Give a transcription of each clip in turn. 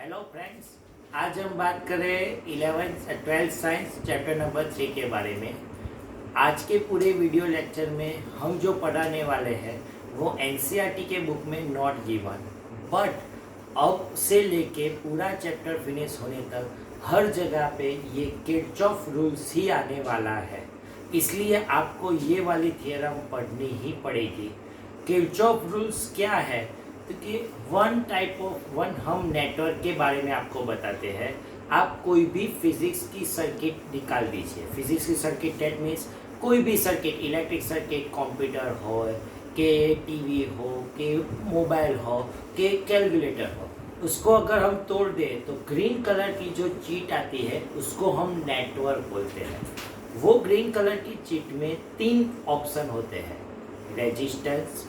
Hello friends, आज हम बात करें 12th साइंस चैप्टर नंबर 3 के बारे में। आज के पूरे वीडियो लेक्चर में हम जो पढ़ाने वाले हैं वो एनसीईआरटी के बुक में नॉट गिवन, बट अब से लेके पूरा चैप्टर फिनिश होने तक हर जगह पे ये किरचॉफ रूल्स ही आने वाला है, इसलिए आपको ये वाली थियरम पढ़नी ही पड़ेगी। किरचॉफ रूल्स क्या है? क्योंकि वन हम नेटवर्क के बारे में आपको बताते हैं। आप कोई भी फिजिक्स की सर्किट निकाल दीजिए। फिजिक्स की सर्किट डेट मीन्स कोई भी सर्किट, इलेक्ट्रिक सर्किट, कंप्यूटर हो के टीवी हो के मोबाइल हो के कैलकुलेटर हो, उसको अगर हम तोड़ दें तो ग्रीन कलर की जो चीट आती है उसको हम नेटवर्क बोलते हैं। वो ग्रीन कलर की चीट में 3 ऑप्शन होते हैं: रेजिस्टेंस,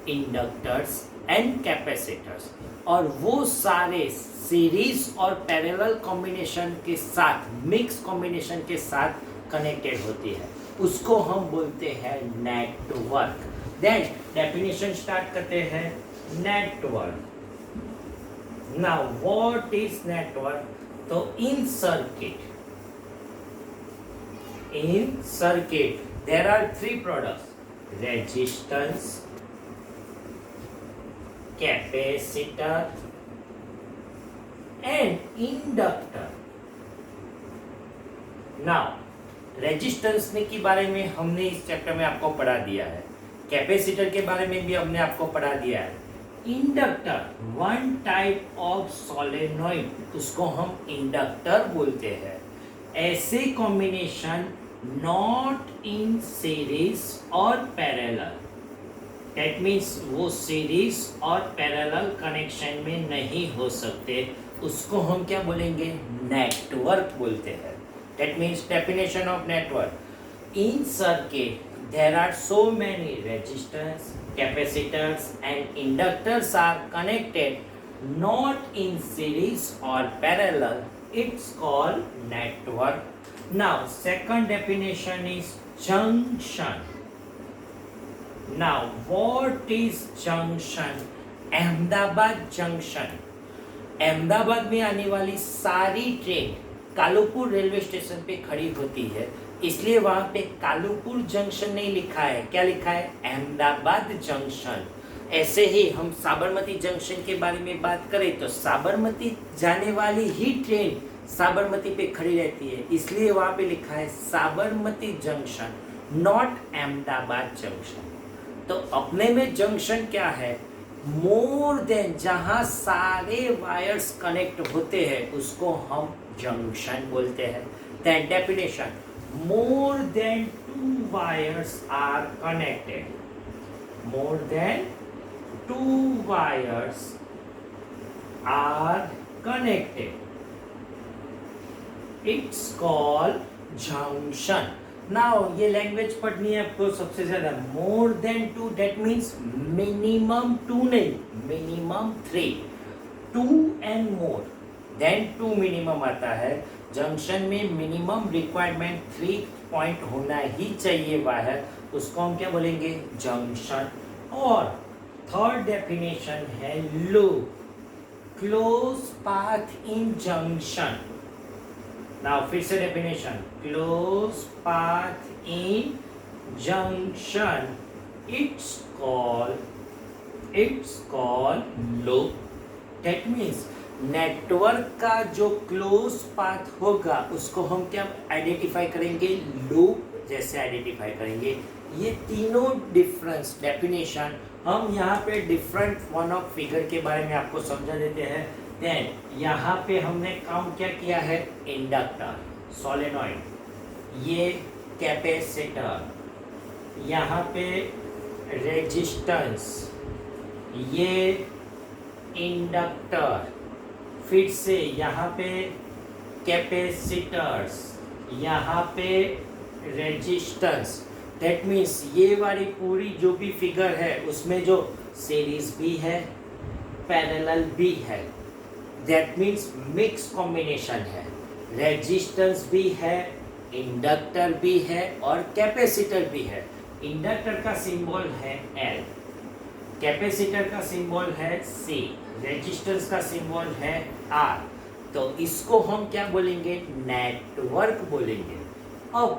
इंडक्टर्स एंड कैपेसिटर्स, और वो सारे सीरीज और पैरेलल कॉम्बिनेशन के साथ, मिक्स कॉम्बिनेशन के साथ कनेक्टेड होती है। उसको हम बोलते हैं नेटवर्क। देन डेफिनेशन स्टार्ट करते हैं। Network, now what is network? तो in circuit there are 3 products: resistance, capacitor and inductor. Now resistance के बारे में हमने इस चैप्टर में आपको पढ़ा दिया है, कैपेसिटर के बारे में भी हमने आपको पढ़ा दिया है। Inductor, one type of solenoid, उसको हम इंडक्टर बोलते हैं। ऐसे कॉम्बिनेशन नॉट इन सीरीज और पैरेलल, That means वो सीरीज और पैरेलल कनेक्शन में नहीं हो सकते, उसको हम क्या बोलेंगे? नेटवर्क बोलते हैं। That means definition of network. In circuit there are so many resistors, capacitors and inductors are connected not in series or parallel. It's called network. Now second definition is junction. Now what is junction? Ahmedabad junction, Ahmedabad में आने वाली सारी train Kalupur railway station पे खड़ी होती है, इसलिए वहां पे कालूपुर जंक्शन नहीं लिखा है। क्या लिखा है? अहमदाबाद जंक्शन। ऐसे ही हम साबरमती जंक्शन के बारे में बात करें तो साबरमती जाने वाली ही ट्रेन साबरमती पे खड़ी रहती है, इसलिए वहां पे लिखा है Sabarmati junction, not Ahmedabad junction. तो अपने में जंक्शन क्या है? मोर देन, जहां सारे वायर्स कनेक्ट होते हैं उसको हम जंक्शन बोलते हैं। Then definition, more than 2 wires are connected, more than 2 wires are connected, it's called junction. Now ये लैंग्वेज पढ़नी है आपको सबसे ज्यादा। More than 2, that means minimum 2 नहीं, minimum 3। 2 and more than 2 minimum आता है। जंक्शन में मिनिमम रिक्वायरमेंट 3 पॉइंट होना ही चाहिए वायर, उसको हम क्या बोलेंगे? जंक्शन। और थर्ड डेफिनेशन है लूप, क्लोज पाथ इन जंक्शन। नाउ फिर से definition, close path in junction, it's called loop. That means network का जो क्लोज पाथ होगा उसको हम क्या आइडेंटिफाई करेंगे? लूप जैसे आइडेंटिफाई करेंगे। ये तीनों डिफरेंस डेफिनेशन हम यहाँ पे डिफरेंट वन ऑफ फिगर के बारे में आपको समझा देते हैं। देन यहाँ पे हमने काउंट क्या किया है? इंडक्टर, सोलेनॉइड, ये कैपेसिटर, यहाँ पे रेजिस्टेंस, ये इंडक्टर, फिर से यहाँ पे कैपेसिटर्स, यहाँ पे रेजिस्टेंस। दैट मीन्स ये वाली पूरी जो भी फिगर है उसमें जो सीरीज भी है, पैरेलल भी है, दैट मीन्स मिक्स कॉम्बिनेशन है। रेजिस्टेंस भी है, इंडक्टर भी है और कैपेसिटर भी है। इंडक्टर का सिंबल है L, कैपेसिटर का सिंबल है C, रेजिस्टेंस का सिंबल है R, तो इसको हम क्या बोलेंगे, नेटवर्क बोलेंगे। अब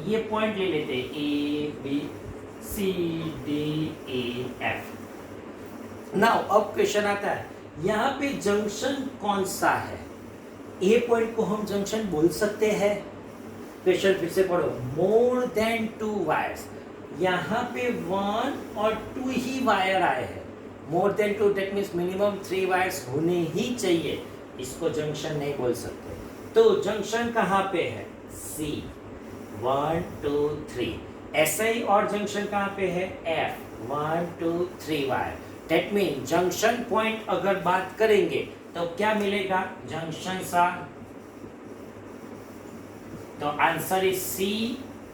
ये पॉइंट ले लेते हैं ABCDEF। नाउ अब क्वेश्चन आता है, यहाँ पे जंक्शन कौन सा है? ए पॉइंट को हम जंक्शन बोल सकते हैं। क्वेश्चन फिर से पढ़ो, मोर देन 2 वायर्स, यहाँ पे 1 और 2 ही वायर आए हैं। मोर than 2 that means minimum 3 wires होने ही चाहिए, इसको जंक्शन नहीं बोल सकते। तो जंक्शन कहाँ पे है? C 1 2 3। ऐसा ही और जंक्शन कहाँ पे है? F 1 2 3 wire. That mean junction point अगर बात करेंगे तो क्या मिलेगा? जंक्शन सा, तो answer is C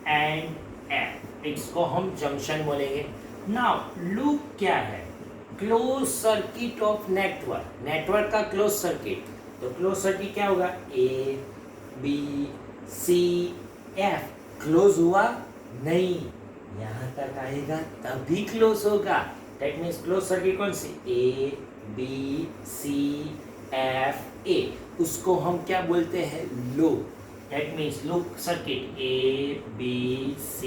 and F, इसको हम जंक्शन बोलेंगे। नाउ लूप क्या है? Close circuit of network, network का क्लोज सर्किट। तो क्लोज सर्किट क्या होगा? A B C F। Close हुआ नहीं, यहाँ तक आएगा तभी क्लोज होगा। दैट मीन्स क्लोज सर्किट कौन सी? A B C F A, उसको हम क्या बोलते हैं? Loop. That means loop circuit A B C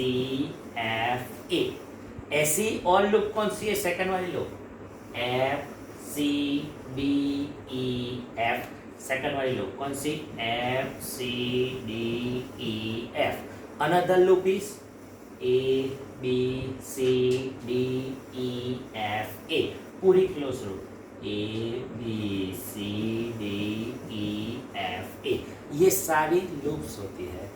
F A। ऐसी और लूप कौन सी है? सेकंड वाली loop F C D E F। Second वाली लूप कौन सी? F C D E F। Another loop is A B C D E F A, पूरी close loop A B C D E F A। ये सारी loops होती है।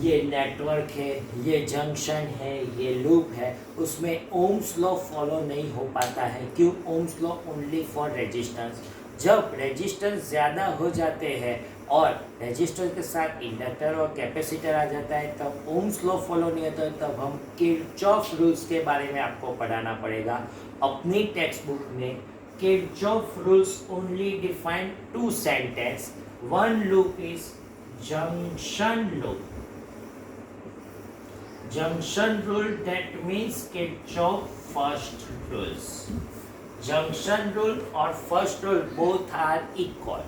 ये network है, ये जंक्शन है, ये लूप है, उसमें ओम्स लॉ फॉलो नहीं हो पाता है। क्यों? Ohm's law only for resistance. जब रेजिस्टेंस ज़्यादा हो जाते हैं और रेजिस्टेंस के साथ इंडक्टर और कैपेसिटर आ जाता है, तब ओम्स लॉ फॉलो नहीं होता है। तब हम किरचॉफ रूल्स के बारे में आपको पढ़ाना पड़ेगा अपनी टेक्स्ट बुक में। Kirchhoff rules only define 2 sentence. One loop is junction loop. Junction rule, that means Kirchhoff first rules. Junction rule और first rule both are equal.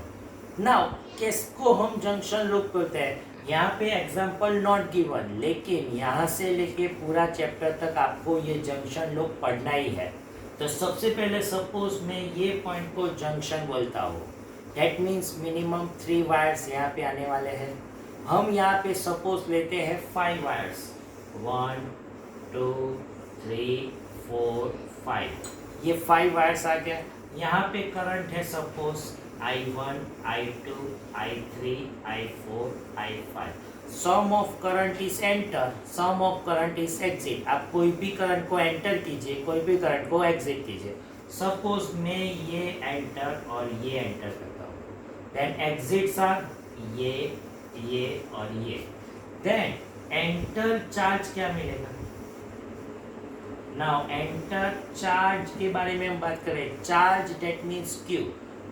Now किसको हम junction loop बोलते हैं? यहाँ पे एग्जाम्पल नॉट गिवन, लेकिन यहाँ से लेके पूरा चैप्टर तक आपको ये जंक्शन लूप पढ़ना ही है। तो सबसे पहले सपोज मैं ये पॉइंट को जंक्शन बोलता हूँ, दैट मीन्स मिनिमम 3 वायर्स यहाँ पे आने वाले हैं। हम यहाँ पे सपोज लेते हैं 5 वायर्स, 1 2 3 4 5। ये 5 वायर्स आ गया। यहाँ पे करंट है suppose I1 I2 I3 I4 I5। Sum of current is enter, sum of current is exit. आप कोई भी करंट को एंटर कीजिए, कोई भी करंट को एग्जिट कीजिए। सपोज मैं ये एंटर और ये एंटर करता हूँ, देन एग्जिट्स आर ये और ये। देन एंटर चार्ज क्या मिलेगा? नाउ एंटर चार्ज के बारे में हम बात करें। Charge that means Q।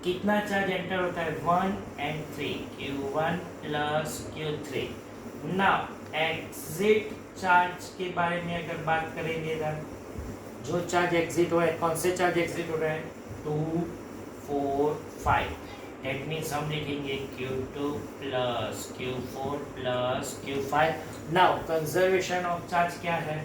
कितना चार्ज एंटर होता है? 1 and 3, Q1 plus Q3। Now exit charge के बारे में अगर बात करेंगे, जो चार्ज एग्जिट हो रहा है, कौन से चार्ज एग्जिट हो रहा है? 2 4 5। दैट मीन्स हम लिखेंगे Q2 plus Q4 plus Q5। Now conservation of charge क्या है?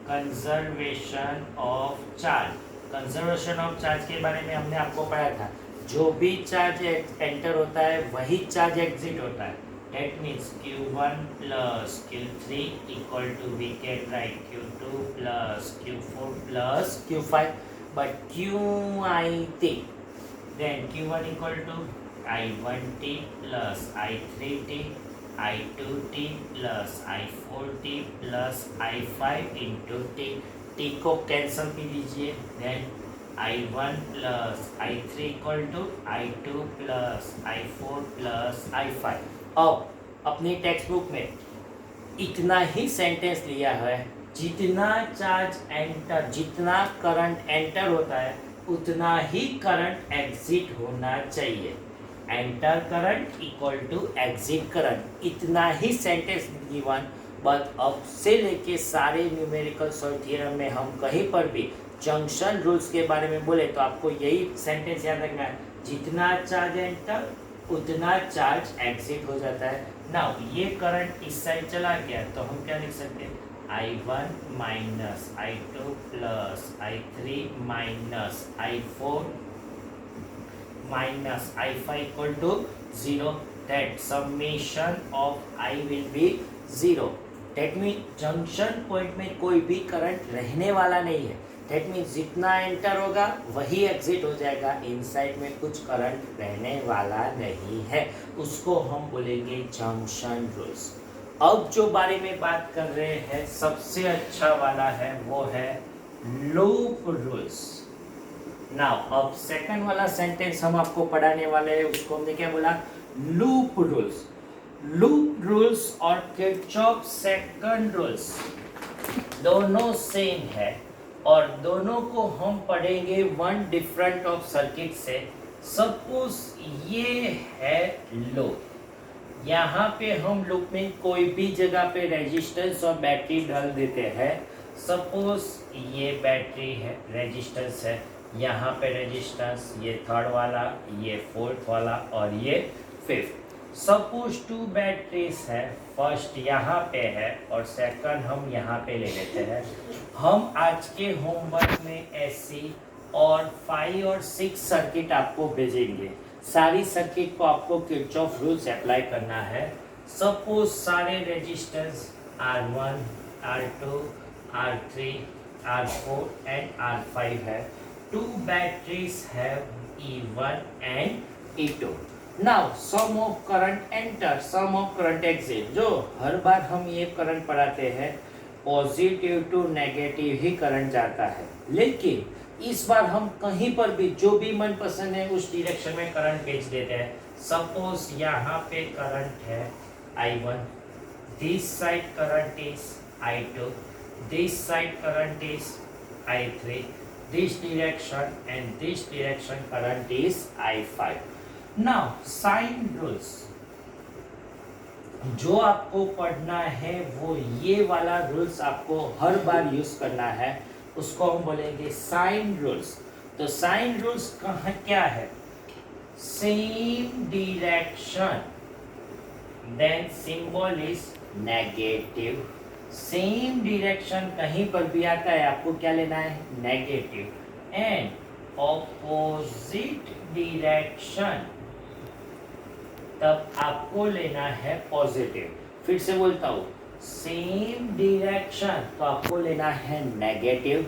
Conservation of charge, conservation of charge के बारे में हमने आपको पढ़ा था। जो भी चार्ज एंटर होता है वही चार्ज एग्जिट होता है। That means Q1 plus Q3 equal to, we can write Q2 plus Q4 plus Q5, but QIT, then Q1 equal to I1T plus I3T, I2T plus I4T plus I5 into T। T को cancel कर दीजिए, then I1 plus I3 equal to I2 plus I4 plus I5। अब अपनी text book में इतना ही sentence लिया है, जितना चार्ज एंटर, जितना करंट एंटर होता है उतना ही करंट एग्जिट होना चाहिए। Enter current equal to exit current, इतना ही सेंटेंस गिवन। बट अब से लेके सारे न्यूमेरिकल्स और थ्योरम में हम कहीं पर भी जंक्शन रूल्स के बारे में बोले तो आपको यही सेंटेंस याद रखना है, जितना चार्ज एंटर उतना चार्ज एग्जिट हो जाता है। नाउ ये करंट इस साइड चला गया तो हम क्या लिख सकते हैं, I1 minus I2 plus I3 minus I4 minus I5 equal to 0, that summation of I will be 0। That mean junction point में कोई भी करंट रहने वाला नहीं है। दैट मीन जितना एंटर होगा वही एग्जिट हो जाएगा, इनसाइड में कुछ करंट रहने वाला नहीं है, उसको हम बोलेंगे जंक्शन रूल्स। अब जो बारे में बात कर रहे हैं सबसे अच्छा वाला है वो है लूप रूल्स। नाउ अब सेकंड वाला सेंटेंस हम आपको पढ़ाने वाले हैं, उसको हमने क्या बोला, लूप रूल्स। लूप रूल्स और किरचॉफ सेकंड रूल्स दोनों सेम है और दोनों को हम पढ़ेंगे वन डिफरेंट ऑफ सर्किट से। सपोज ये है लूप, यहाँ पे हम लूप में कोई भी जगह पे रेजिस्टेंस और बैटरी डाल देते हैं। सपोज ये बैटरी है, रेजिस्टेंस है, यहाँ पे रेजिस्टेंस, ये थर्ड वाला, ये फोर्थ वाला और ये फिफ्थ। सपोज 2 बैटरीज है, फर्स्ट यहाँ पे है और सेकंड हम यहाँ पे ले लेते हैं। हम आज के होमवर्क में ऐसी और 5 और 6 सर्किट आपको भेजेंगे। सारी सर्किट को आपको किरचॉफ रूल्स अप्लाई करना है। सपोज सारे resistance R1, R2, R3, R4 and R5 है। 2 batteries have E1 and E2। Now sum of current enter, sum of current exit. जो हर बार हम ये करंट पढ़ाते हैं पॉजिटिव टू नेगेटिव ही करंट जाता है, लेकिन इस बार हम कहीं पर भी जो भी मन पसंद है उस डायरेक्शन में करंट भेज देते हैं। सपोज यहाँ पे करंट है I1, this side current is I2, this side current is I3, this direction and this direction current is I5। Now sine rules जो आपको पढ़ना है वो ये वाला रूल्स आपको हर बार यूज करना है, उसको हम बोलेंगे साइन रूल्स। तो साइन रूल्स कहाँ क्या है, same direction then symbol is negative. Same direction कहीं पर भी आता है आपको क्या लेना है, नेगेटिव, एंड ऑपोजिट डायरेक्शन तब आपको लेना है पॉजिटिव। फिर से बोलता हूँ, सेम डायरेक्शन तो आपको लेना है नेगेटिव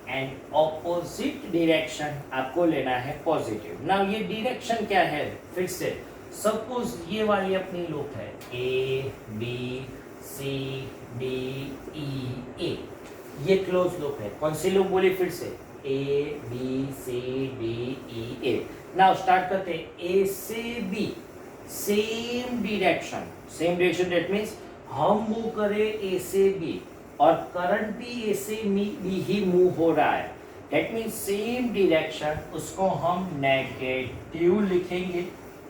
एंड ऑपोजिट डायरेक्शन आपको लेना है पॉजिटिव। नाउ ये डायरेक्शन क्या है, फिर से सपोज ये वाली अपनी लूप है A B C D E A, ये क्लोज लूप है। कौन सी लूप बोली फिर से, A B C D E A। Now start करते हैं A से B, same direction, same direction that means हम मूव करें A से B और करंट भी A से B ही मूव हो रहा है। दैट मीन्स सेम डायरेक्शन, उसको हम नेगेटिव लिखेंगे।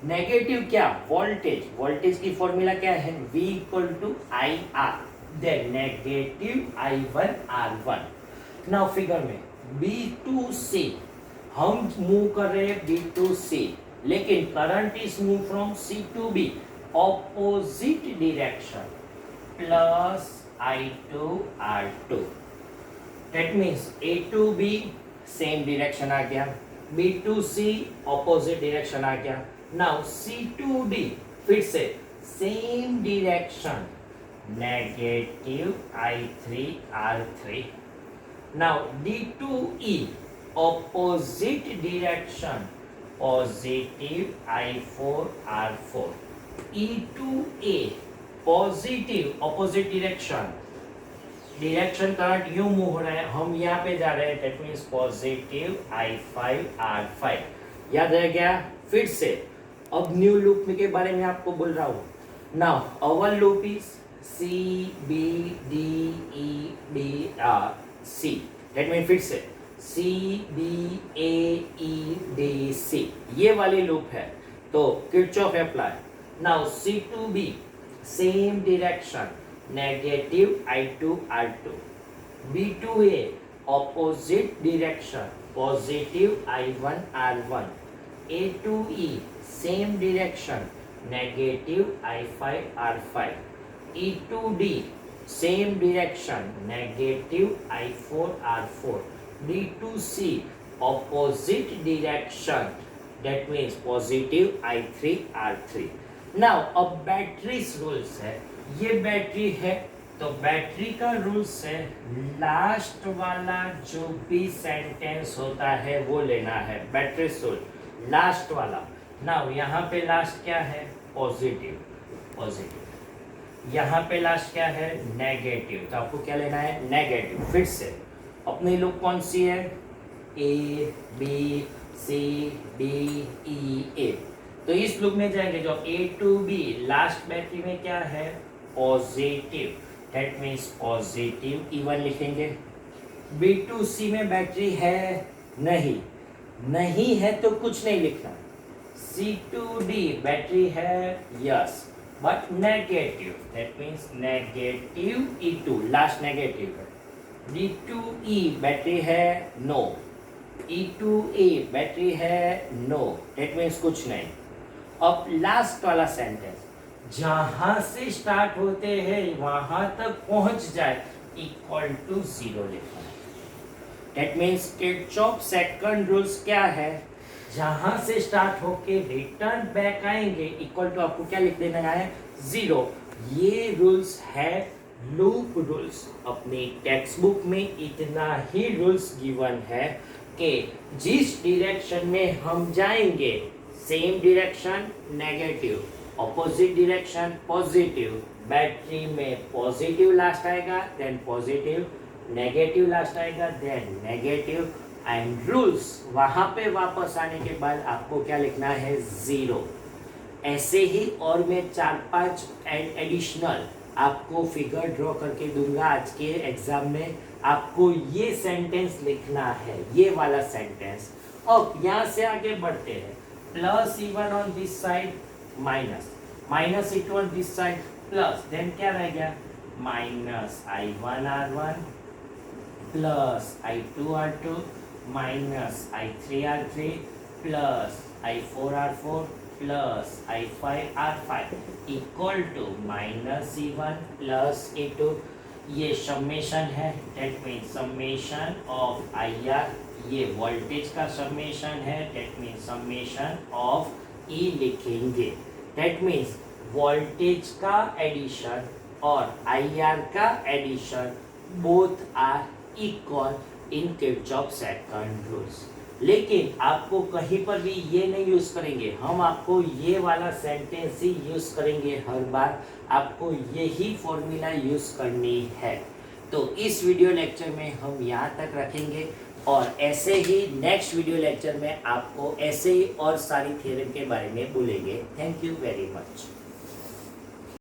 नेगेटिव क्या, वोल्टेज, वोल्टेज की फॉर्मूला क्या है, V equal to IR, then negative I1 R1। Now figure में B to C हम मूव कर रहे हैं B to C, लेकिन current is move from C to B, opposite direction, plus I2 R2। That means A to B same direction आ गया, B to C opposite direction आ गया। Now C to D फिर से same direction, negative I3 R3। Now D to E opposite direction, positive I4 R4। E to A positive opposite direction, direction current यूं move हो रहा है, हम यहाँ पे जा रहे हैं, that means positive I5 R5। याद रह गया। फिर से अब न्यू लूप के बारे में आपको बोल रहा हूँ। Now our loop is C B D E B C, that mean फिर से C B A E D C, ये वाली लूप है। तो Kirchhoff apply. Now C to B same direction, negative I2 R2। B to A opposite direction, positive I1 R1. A to E, same direction, negative I5 R5. E to D, same direction, negative I4 R4. D to C, opposite direction, that means positive I3 R3. Now अब batteries rules है, ये battery है तो battery का rules है last वाला जो भी सेंटेंस होता है वो लेना है, बैटरी रूल लास्ट वाला। नाउ यहाँ पे लास्ट क्या है, पॉजिटिव, पॉजिटिव। यहाँ पे लास्ट क्या है, नेगेटिव, तो आपको क्या लेना है, नेगेटिव। फिर से अपनी लूप कौन सी है, A B C D E ए, तो इस लूप में जाएंगे जो ए टू बी, लास्ट बैटरी में क्या है, positive, that means positive E1 लिखेंगे। बी टू सी में बैटरी है नहीं, नहीं है तो कुछ नहीं लिखना। सी टू डी बैटरी है yes but negative, that means negative E2, last negative है। डी टू ई बैटरी है नो, E2A बैटरी है नो, दैट मीन्स कुछ नहीं। अब लास्ट वाला सेंटेंस जहां से स्टार्ट होते हैं वहां तक पहुंच जाए इक्वल टू 0 लिखना है, that means Kirchhoff second rules क्या है, जहां से स्टार्ट होके रिटर्न बैक आएंगे इक्वल टू आपको क्या लिख देना है, 0। ये रूल्स है लूप रूल्स। अपनी टेक्स्ट बुक में इतना ही रूल्स गिवन है कि जिस डायरेक्शन में हम जाएंगे same direction negative, opposite direction positive, battery में पॉजिटिव लास्ट आएगा देन पॉजिटिव, नेगेटिव लास्ट आएगा देन नेगेटिव, एंड रूल्स वहां पे वापस आने के बाद आपको क्या लिखना है, 0। ऐसे ही और मैं 4-5 एडिशनल आपको फिगर ड्रॉ करके दूंगा आज के एग्जाम में। आपको ये सेंटेंस लिखना है, ये वाला सेंटेंस। अब यहाँ से आगे बढ़ते हैं, plus E1 on this side minus, minus E2 on this side plus, then क्या रह गया, minus I1 R1 plus I2 R2 minus I3 R3 plus I4 R4 plus I5 R5 equal to minus E1 plus E2। ये summation है, that means summation of IR, ये voltage का summation है, that means summation of E लिखेंगे, that means voltage का addition और IR का addition both are equal in Kirchhoff second rules. लेकिन आपको कहीं पर भी ये नहीं यूज करेंगे, हम आपको ये वाला सेंटेंस ही यूज करेंगे हर बार, आपको यही फॉर्मूला यूज करनी है। तो इस वीडियो लेक्चर में हम यहाँ तक रखेंगे और ऐसे ही नेक्स्ट वीडियो लेक्चर में आपको ऐसे ही और सारी थ्योरम के बारे में बोलेंगे। Thank you very much.